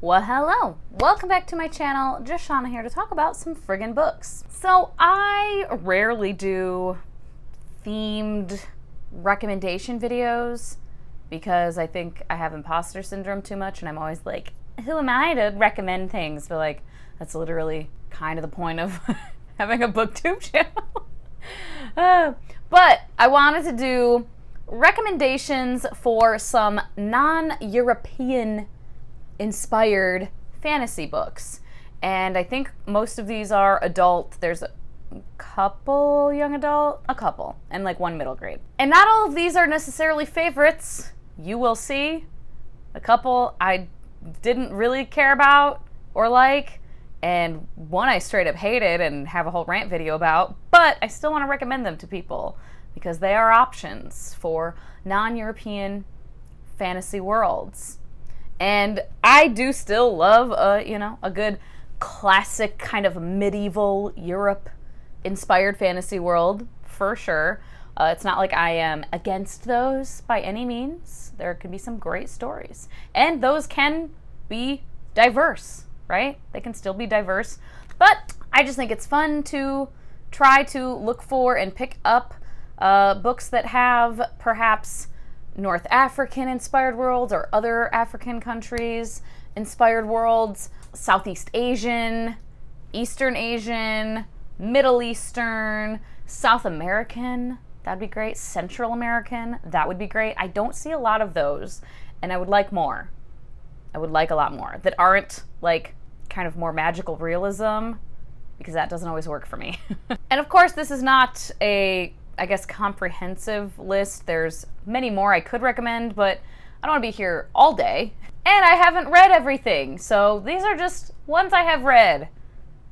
Well, hello. Welcome back to my channel. Just Shauna here to talk about some friggin' books. So I rarely do themed recommendation videos because I think I have imposter syndrome too much and I'm always like, who am I to recommend things? But like, that's literally kind of the point of having a booktube channel. But I wanted to do recommendations for some non-European inspired fantasy books. And I think most of these are adult. There's a couple young adult, and like one middle grade. And not all of these are necessarily favorites. You will see. A couple I didn't really care about or like, and one I straight up hated and have a whole rant video about, but I still want to recommend them to people because they are options for non-European fantasy worlds. And I do still love a good classic kind of medieval Europe inspired fantasy world for sure. It's not like I am against those by any means. There can be some great stories. And those can be diverse, right? They can still be diverse. But I just think it's fun to try to look for and pick up books that have perhaps North African inspired worlds or other African countries inspired worlds, Southeast Asian, Eastern Asian, Middle Eastern, South American, that'd be great, Central American, that would be great. I don't see a lot of those, and I would like more. I would like a lot more that aren't like kind of more magical realism, because that doesn't always work for me. And of course, this is not a, I guess, comprehensive list. There's many more I could recommend, but I don't want to be here all day. And I haven't read everything, so these are just ones I have read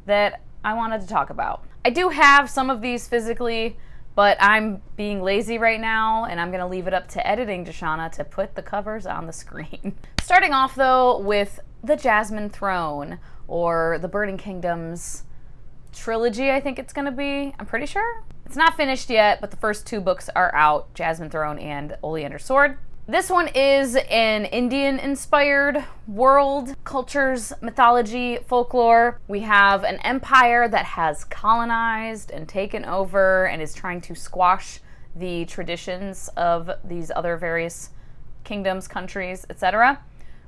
that I wanted to talk about. I do have some of these physically, but I'm being lazy right now, and I'm going to leave it up to editing Deshauna to put the covers on the screen. Starting off, though, with The Jasmine Throne, or The Burning Kingdoms trilogy, I think it's going to be. I'm pretty sure. It's not finished yet, but the first two books are out, Jasmine Throne and Oleander Sword. This one is an Indian-inspired world, cultures, mythology, folklore. We have an empire that has colonized and taken over and is trying to squash the traditions of these other various kingdoms, countries, etc.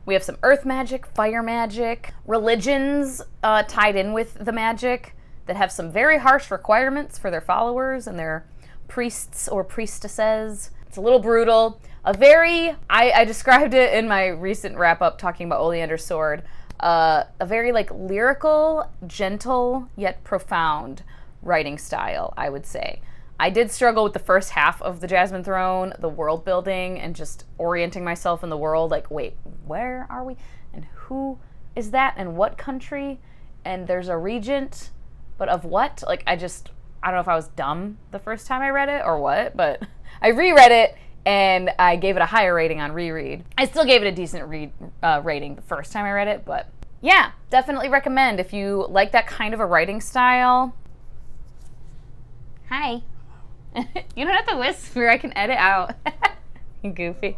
We have some earth magic, fire magic, religions tied in with the magic that have some very harsh requirements for their followers and their priests or priestesses. It's a little brutal. I described it in my recent wrap-up talking about Oleander Sword, a very like lyrical, gentle, yet profound writing style, I would say. I did struggle with the first half of the Jasmine Throne, the world building, and just orienting myself in the world, like, wait, where are we? And who is that? And what country? And there's a regent, but of what? Like, I don't know if I was dumb the first time I read it or what, but I reread it and I gave it a higher rating on reread. I still gave it a decent rating the first time I read it, but yeah, definitely recommend if you like that kind of a writing style. Hi. You don't have to whisper, I can edit out. You goofy.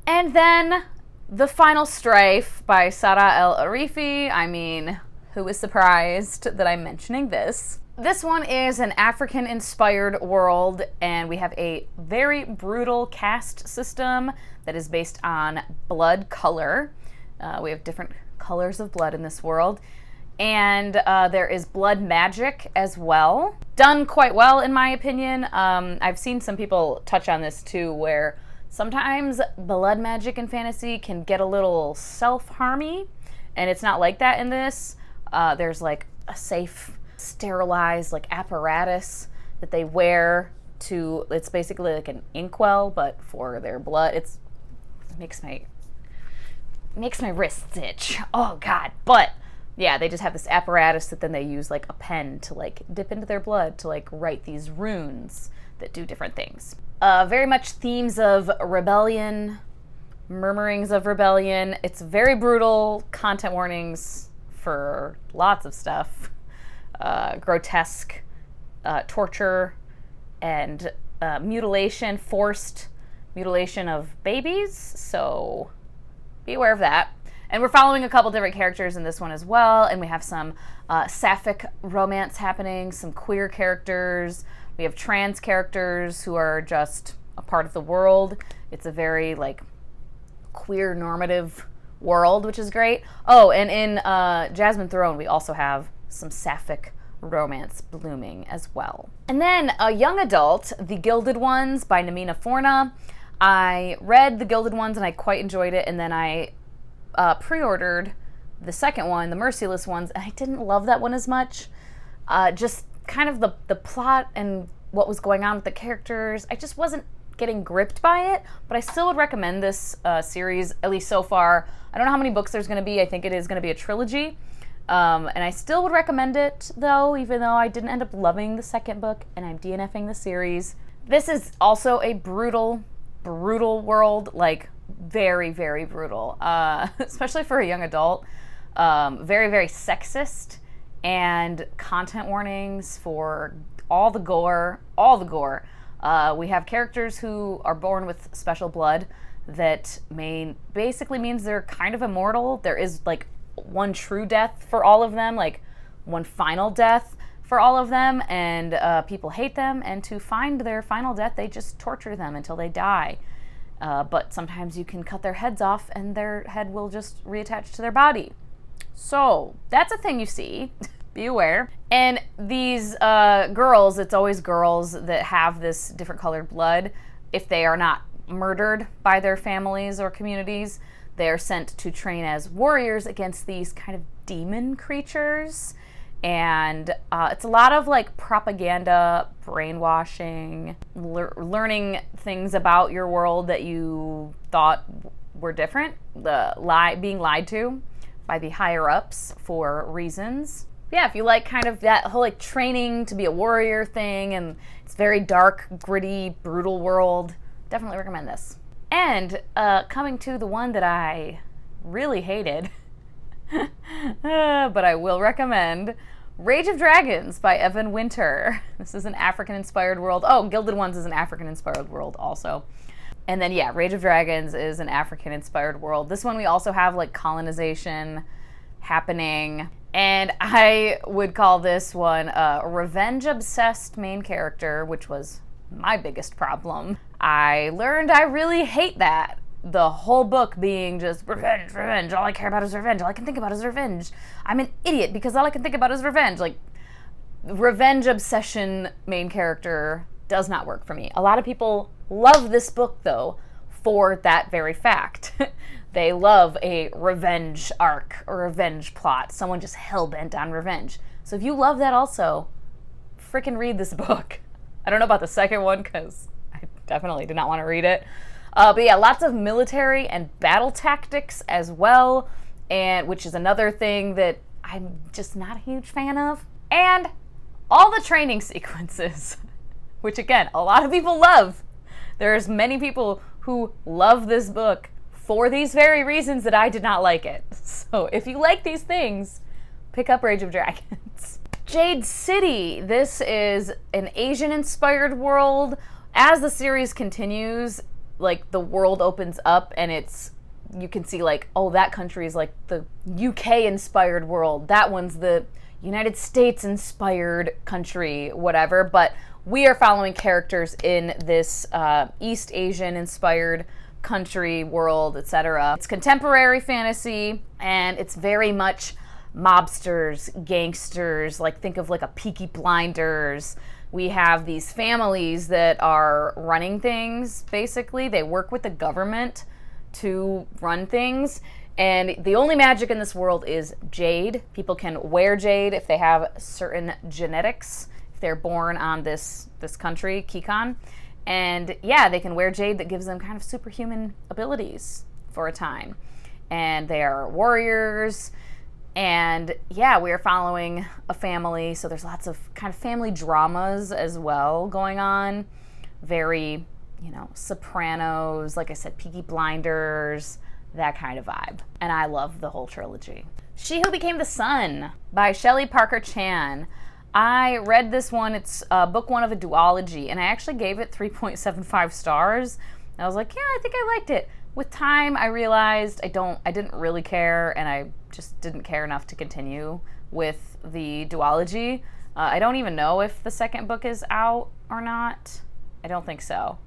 And then The Final Strife by Sara El-Arifi. I mean, who is surprised that I'm mentioning this? This one is an African-inspired world, and we have a very brutal caste system that is based on blood color. We have different colors of blood in this world, and there is blood magic as well. Done quite well, in my opinion. I've seen some people touch on this too, where sometimes blood magic in fantasy can get a little self-harmy, and it's not like that in this. There's like a safe, sterilized like apparatus that they wear to, it's basically like an inkwell, but for their blood. It makes my wrists itch. Oh God. But yeah, they just have this apparatus that then they use like a pen to like dip into their blood to like write these runes that do different things. Very much themes of rebellion, murmurings of rebellion. It's very brutal, content warnings for lots of stuff. Grotesque torture and mutilation, forced mutilation of babies, so be aware of that. And we're following a couple different characters in this one as well, and we have some sapphic romance happening, some queer characters, we have trans characters who are just a part of the world. It's a very, like, queer normative world, which is great. Oh, and in Jasmine Throne, we also have some sapphic romance blooming as well. And then a young adult, The Gilded Ones by Namina Forna. I read The Gilded Ones and I quite enjoyed it, and then I pre-ordered the second one, The Merciless Ones, and I didn't love that one as much. Just kind of the plot and what was going on with the characters, I just wasn't getting gripped by it, but I still would recommend this series, at least so far. I don't know how many books there's going to be. I think it is going to be a trilogy. And I still would recommend it, though, even though I didn't end up loving the second book, and I'm DNFing the series. This is also a brutal, brutal world, like very, very brutal, especially for a young adult. Very, very sexist, and content warnings for all the gore, all the gore. We have characters who are born with special blood that basically means they're kind of immortal. There is like one true death for all of them, like one final death for all of them, and people hate them, and to find their final death, they just torture them until they die. But sometimes you can cut their heads off and their head will just reattach to their body. So that's a thing you see. Be aware. And these girls, it's always girls that have this different colored blood. If they are not murdered by their families or communities, they are sent to train as warriors against these kind of demon creatures. And it's a lot of like propaganda, brainwashing, learning things about your world that you thought were different, being lied to by the higher ups for reasons. Yeah, if you like kind of that whole like training to be a warrior thing, and it's very dark, gritty, brutal world, definitely recommend this. And coming to the one that I really hated, but I will recommend, Rage of Dragons by Evan Winter. This is an African-inspired world. Oh, Gilded Ones is an African-inspired world also. And then, yeah, Rage of Dragons is an African-inspired world. This one we also have, like, colonization happening. And I would call this one a revenge-obsessed main character, which was my biggest problem. I learned I really hate that. The whole book being just revenge, revenge. All I care about is revenge. All I can think about is revenge. I'm an idiot because all I can think about is revenge. Like, revenge obsession main character does not work for me. A lot of people love this book, though, for that very fact. They love a revenge arc or revenge plot. Someone just hell-bent on revenge. So if you love that also, freaking read this book. I don't know about the second one because I definitely did not want to read it. But yeah, lots of military and battle tactics as well, and which is another thing that I'm just not a huge fan of. And all the training sequences, which again, a lot of people love. There's many people who love this book for these very reasons that I did not like it. So if you like these things, pick up Rage of Dragons. Jade City. This is an Asian-inspired world. As the series continues, like, the world opens up and you can see, like, oh, that country is like the UK-inspired world. That one's the United States-inspired country, whatever. But we are following characters in this East Asian-inspired country, world, etc. It's contemporary fantasy, and it's very much mobsters, gangsters, like think of like a Peaky Blinders. We have these families that are running things, basically. They work with the government to run things, and the only magic in this world is jade. People can wear jade if they have certain genetics, if they're born on this country, Kikon. And yeah, they can wear jade that gives them kind of superhuman abilities for a time. And they are warriors. And yeah, we are following a family. So there's lots of kind of family dramas as well going on. Very, Sopranos, like I said, Peaky Blinders, that kind of vibe. And I love the whole trilogy. She Who Became the Sun by Shelley Parker Chan. I read this one. It's book one of a duology, and I actually gave it 3.75 stars. And I was like, yeah, I think I liked it. With time, I realized I didn't really care, and I just didn't care enough to continue with the duology. I don't even know if the second book is out or not. I don't think so.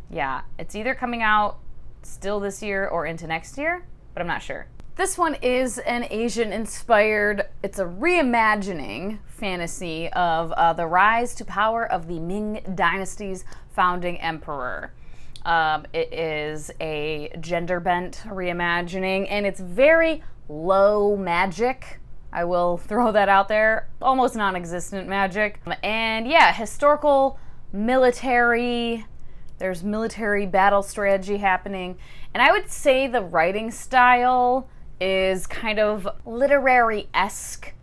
Yeah, it's either coming out still this year or into next year, but I'm not sure. This one is an Asian-inspired, it's a reimagining fantasy of the rise to power of the Ming Dynasty's founding emperor. It is a gender-bent reimagining, and it's very low magic. I will throw that out there. Almost non-existent magic. And yeah, historical, military, there's military battle strategy happening. And I would say the writing style is kind of literary-esque.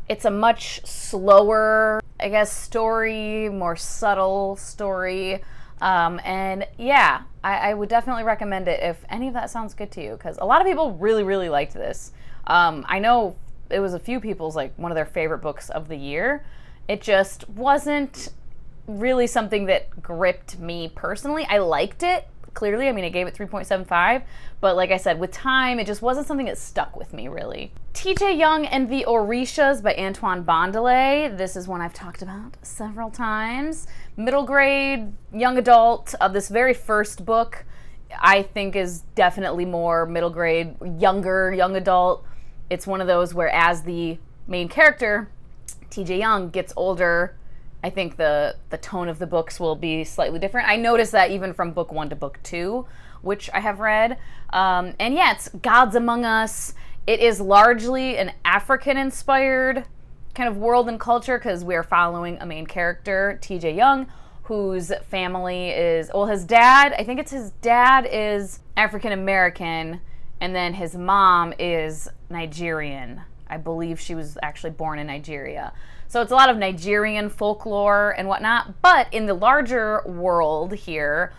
It's a much slower, I guess, story, more subtle story. And yeah, I would definitely recommend it if any of that sounds good to you, because a lot of people really, really liked this. I know it was a few people's, like, one of their favorite books of the year. It just wasn't really something that gripped me personally. I liked it, clearly. I mean, I gave it 3.75, but like I said, with time, it just wasn't something that stuck with me, really. T.J. Young and the Orishas by Antoine Bondelay. This is one I've talked about several times. Middle grade, young adult. This very first book, I think, is definitely more middle grade, younger, young adult. It's one of those where, as the main character, T.J. Young, gets older, I think the tone of the books will be slightly different. I noticed that even from book 1 to book 2, which I have read. And yeah, it's Gods Among Us. It is largely an African-inspired kind of world and culture, because we're following a main character, T.J. Young, whose family is, well, his dad, I think it's his dad is African-American, and then his mom is Nigerian. I believe she was actually born in Nigeria. So it's a lot of Nigerian folklore and whatnot. But in the larger world here,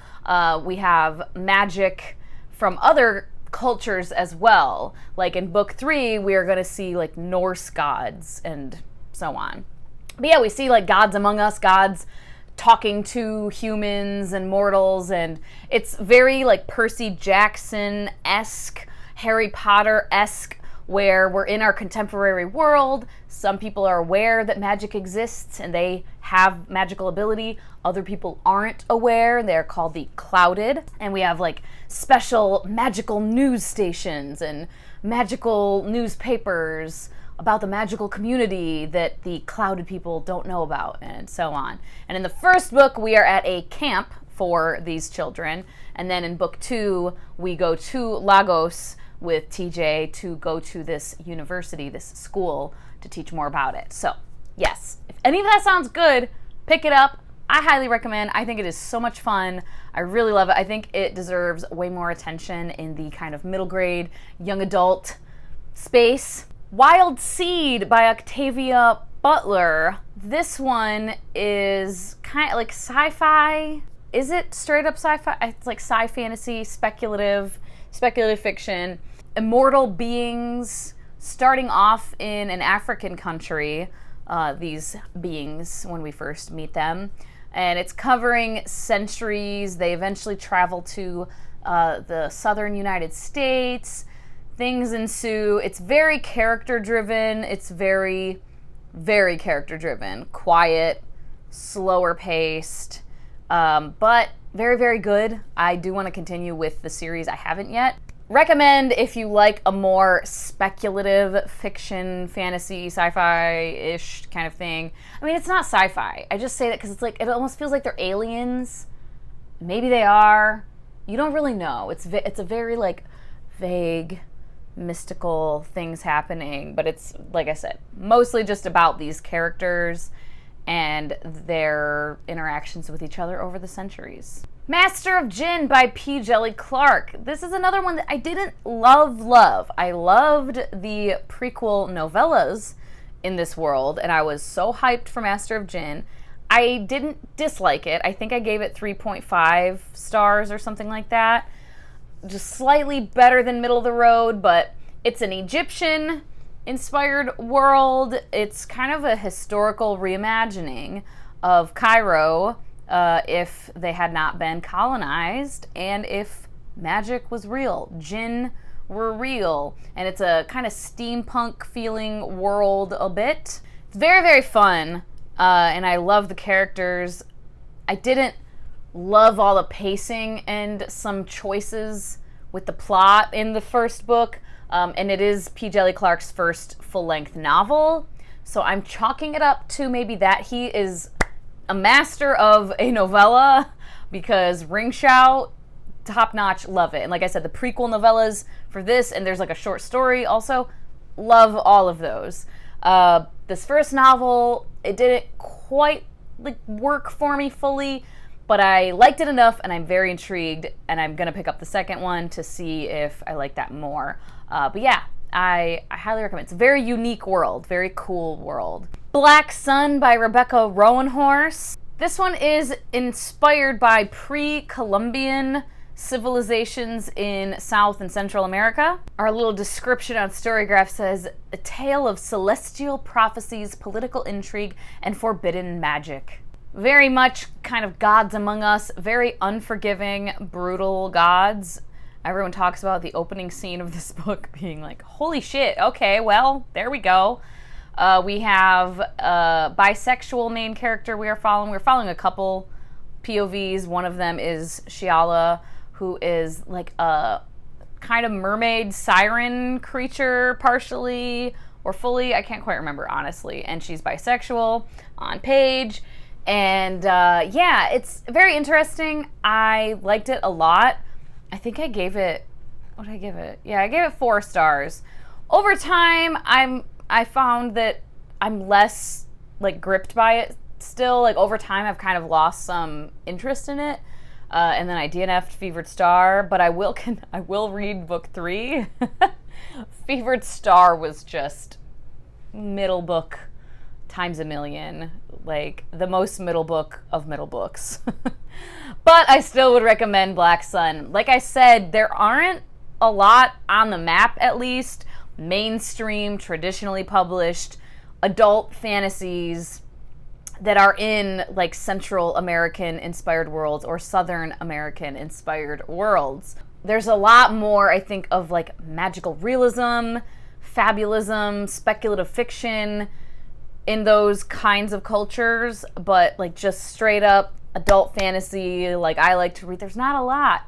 we have magic from other cultures as well. Like in book 3, we are going to see like Norse gods and so on. But yeah, we see like gods among us, gods talking to humans and mortals, and it's very like Percy Jackson-esque, Harry Potter-esque, where we're in our contemporary world. Some people are aware that magic exists and they have magical ability. Other people aren't aware. They're called the clouded. And we have like special magical news stations and magical newspapers about the magical community that the clouded people don't know about, and so on. And in the first book, we are at a camp for these children. And then in book 2, we go to Lagos with TJ to go to this university, this school, to teach more about it. So yes, if any of that sounds good, pick it up. I highly recommend. I think it is so much fun. I really love it. I think it deserves way more attention in the kind of middle grade, young adult space. Wild Seed by Octavia Butler. This one is kind of like sci-fi. Is it straight up sci-fi? It's like sci-fantasy, speculative fiction. Immortal beings starting off in an African country, these beings, when we first meet them. And it's covering centuries. They eventually travel to the southern United States. Things ensue. It's very character-driven. It's very, very character-driven. Quiet, slower paced, but very, very good. I do want to continue with the series. I haven't yet. Recommend if you like a more speculative fiction, fantasy, sci-fi-ish kind of thing. I mean, it's not sci-fi. I just say that because it's like, it almost feels like they're aliens. Maybe they are. You don't really know. It's a very like vague, mystical things happening, but it's, like I said, mostly just about these characters and their interactions with each other over the centuries. Master of Jinn by P. Jelly Clark. This is another one that I didn't love. I loved the prequel novellas in this world, and I was so hyped for Master of Jinn. I didn't dislike it. I think I gave it 3.5 stars or something like that. Just slightly better than middle of the road, but it's an Egyptian-inspired world. It's kind of a historical reimagining of Cairo, if they had not been colonized, and if magic was real, jinn were real, and it's a kind of steampunk feeling world a bit. It's very, very fun, and I love the characters. I didn't love all the pacing and some choices with the plot in the first book, and it is P. Djeli Clark's first full-length novel, so I'm chalking it up to maybe that he is a master of a novella, because Ring Shout, top-notch, love it. And like I said, the prequel novellas for this, and there's like a short story also, love all of those. This first novel, it didn't quite like work for me fully, but I liked it enough, and I'm very intrigued, and I'm gonna pick up the second one to see if I like that more. But yeah, I highly recommend. It's a very unique world, very cool world. Black Sun by Rebecca Roanhorse. This one is inspired by pre-Columbian civilizations in South and Central America. Our little description on Storygraph says, a tale of celestial prophecies, political intrigue, and forbidden magic. Very much kind of gods among us, very unforgiving, brutal gods. Everyone talks about the opening scene of this book being like, holy shit, okay, well, there we go. We have a bisexual main character we're following a couple POVs. One of them is Shiala, who is like a kind of mermaid siren creature, partially or fully. I can't quite remember, honestly. And she's bisexual on page. And yeah, it's very interesting. I liked it a lot. I think I gave it, what did I give it? Yeah, I gave it 4 stars. Over time, I found that I'm less like gripped by it still. Like over time, I've kind of lost some interest in it. And then I DNF'd Fevered Star, but I will read book 3. Fevered Star was just middle book times a million, like the most middle book of middle books. But I still would recommend Black Sun. Like I said, there aren't a lot on the map, at least, mainstream, traditionally published adult fantasies that are in like Central American inspired worlds or Southern American inspired worlds. There's a lot more, I think, of like magical realism, fabulism, speculative fiction in those kinds of cultures, but like just straight up adult fantasy like I like to read, there's not a lot.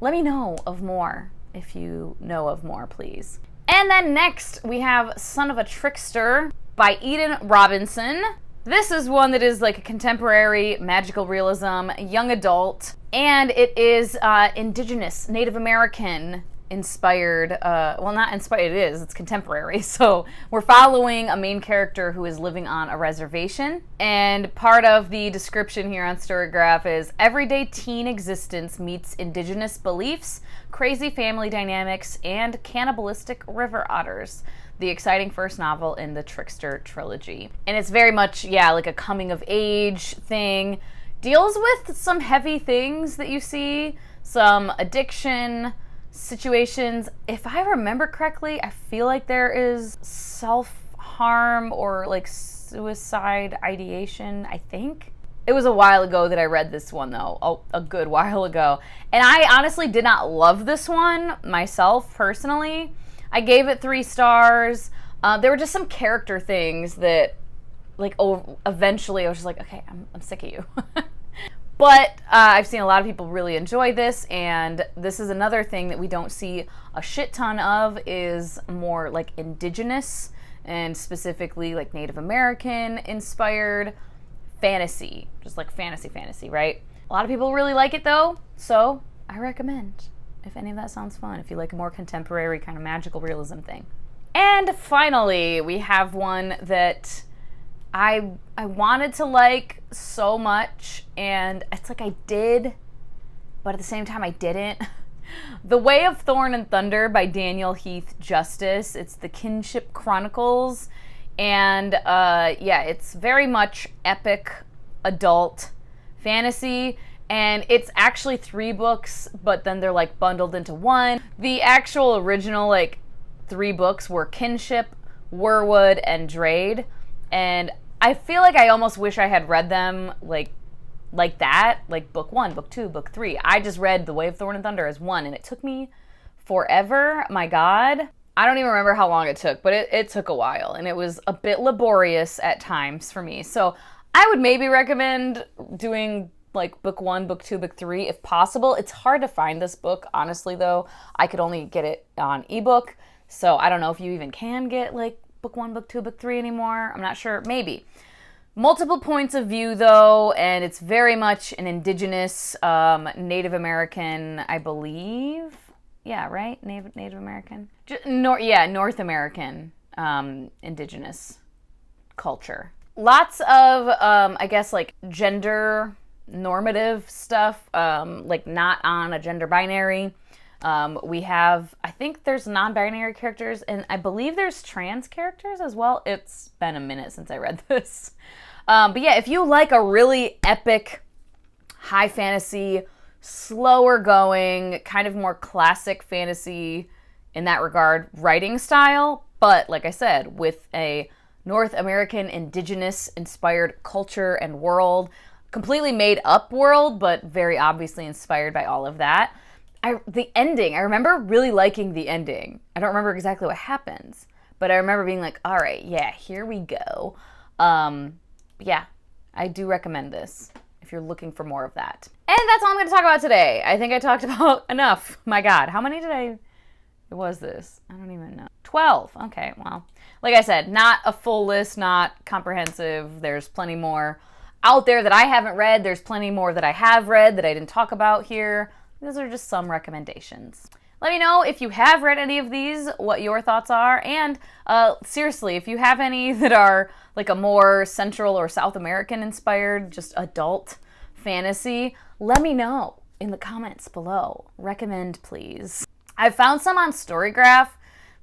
Let me know of more if you know of more, please. And then next we have Son of a Trickster by Eden Robinson. This is one that is like a contemporary magical realism, young adult, and it is indigenous, Native American inspired, well, not inspired, it is, it's contemporary. So we're following a main character who is living on a reservation, and part of the description here on Storygraph is everyday teen existence meets indigenous beliefs, crazy family dynamics, and cannibalistic river otters. The exciting first novel in the Trickster trilogy. And it's very much, yeah, like a coming of age thing. Deals with some heavy things that you see, some addiction situations. If I remember correctly, I feel like there is self-harm or like suicide ideation, I think. It was a while ago that I read this one though, a good while ago. And I honestly did not love this one myself personally. I gave it 3 stars. There were just some character things that like eventually I was just like, okay, I'm sick of you. But I've seen a lot of people really enjoy this, and this is another thing that we don't see a shit ton of, is more like indigenous and specifically like Native American inspired fantasy, just like fantasy, right? A lot of people really like it though, so I recommend, if any of that sounds fun, if you like a more contemporary kind of magical realism thing. And finally, we have one that I wanted to like so much, and it's like I did, but at the same time I didn't. The Way of Thorn and Thunder by Daniel Heath Justice. It's the Kinship Chronicles, and yeah, it's very much epic adult fantasy, and it's actually 3 books, but then they're like bundled into one. The actual original like 3 books were Kinship, Werwood, and Drade, and I feel like I almost wish I had read them like like that, like book 1, book 2, book 3. I just read The Way of Thorn and Thunder as one, and it took me forever. My God. I don't even remember how long it took, but it took a while, and it was a bit laborious at times for me. So I would maybe recommend doing like book 1, book 2, book 3 if possible. It's hard to find this book, honestly, though. I could only get it on ebook, so I don't know if you even can get like book 1, book 2, book 3 anymore. I'm not sure. Maybe. Multiple points of view, though, and it's very much an indigenous, Native American, I believe. Yeah, right? Native American? North American indigenous culture. Lots of, I guess, like gender normative stuff, like not on a gender binary. We have, I think there's non-binary characters, and I believe there's trans characters as well. It's been a minute since I read this. But yeah, if you like a really epic, high fantasy, slower going, kind of more classic fantasy in that regard writing style, but like I said, with a North American indigenous inspired culture and world, completely made up world, but very obviously inspired by all of that. The ending, I remember really liking the ending. I don't remember exactly what happens, but I remember being like, all right, yeah, here we go. Yeah, I do recommend this if you're looking for more of that. And that's all I'm going to talk about today. I think I talked about enough. My God, how many was this? I don't even know. 12. Okay, well, like I said, not a full list, not comprehensive. There's plenty more out there that I haven't read. There's plenty more that I have read that I didn't talk about here. These are just some recommendations. Let me know if you have read any of these, what your thoughts are, and seriously, if you have any that are like a more Central or South American inspired, just adult fantasy, let me know in the comments below. Recommend, please. I've found some on Storygraph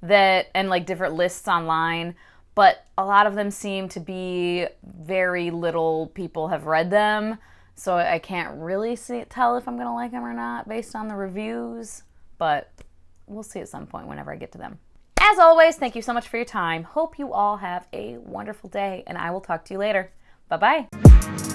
and like different lists online, but a lot of them seem to be very little people have read them, so I can't really tell if I'm gonna like them or not based on the reviews. But we'll see at some point whenever I get to them. As always, thank you so much for your time. Hope you all have a wonderful day, and I will talk to you later. Bye-bye.